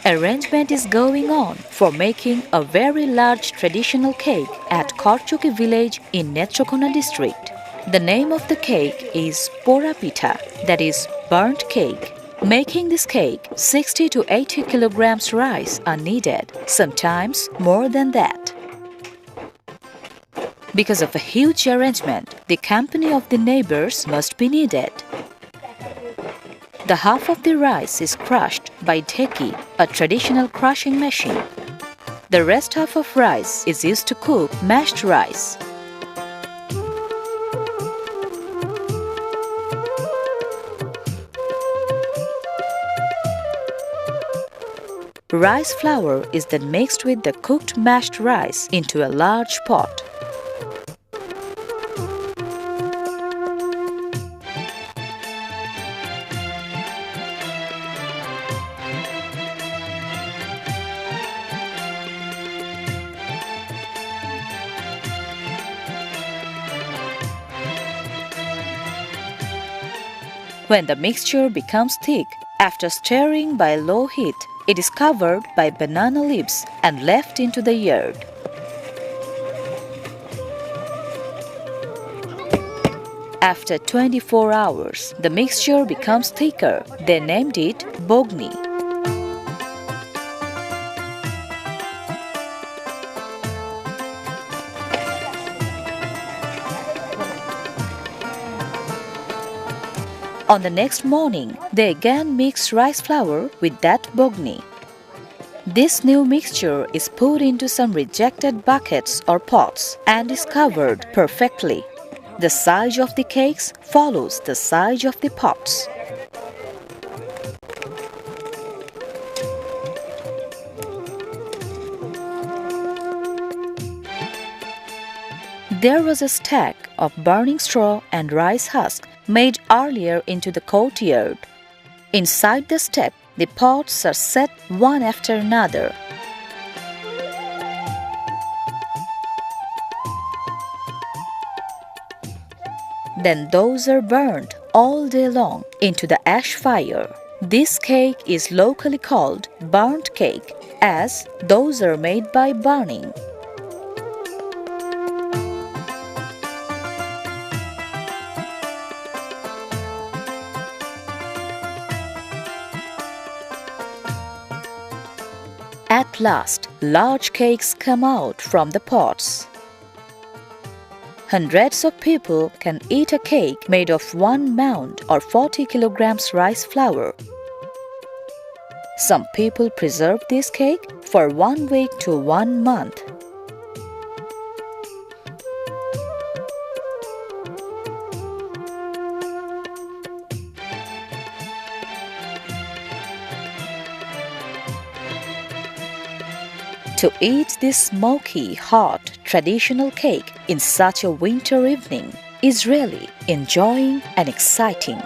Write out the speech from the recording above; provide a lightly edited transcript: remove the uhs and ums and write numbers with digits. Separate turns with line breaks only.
Arrangement is going on for making a very large traditional cake at Korchuki village in Netrokona district. The name of the cake is Pora Pita, that is burnt cake. Making this cake, 60 to 80 kilograms rice are needed, sometimes more than that. Because of a huge arrangement, the company of the neighbors must be needed. The half of the rice is crushed by dheki, a traditional crushing machine. The rest half of rice is used to cook mashed rice. Rice flour is then mixed with the cooked mashed rice into a large pot. When the mixture becomes thick, after stirring by low heat, it is covered by banana leaves and left into the yard. After 24 hours, the mixture becomes thicker. They named it bogni. On the next morning, they again mix rice flour with that bogni. This new mixture is put into some rejected buckets or pots and is covered perfectly. The size of the cakes follows the size of the pots. There was a stack of burning straw and rice husk made earlier into the courtyard. Inside the stack, the pots are set one after another. Then those are burned all day long into the ash fire. This cake is locally called burnt cake, as those are made by burning. At last, large cakes come out from the pots. Hundreds of people can eat a cake made of 1 mound or 40 kilograms rice flour. Some people preserve this cake for 1 week to 1 month. To eat this smoky, hot, traditional cake in such a winter evening is really enjoying and exciting.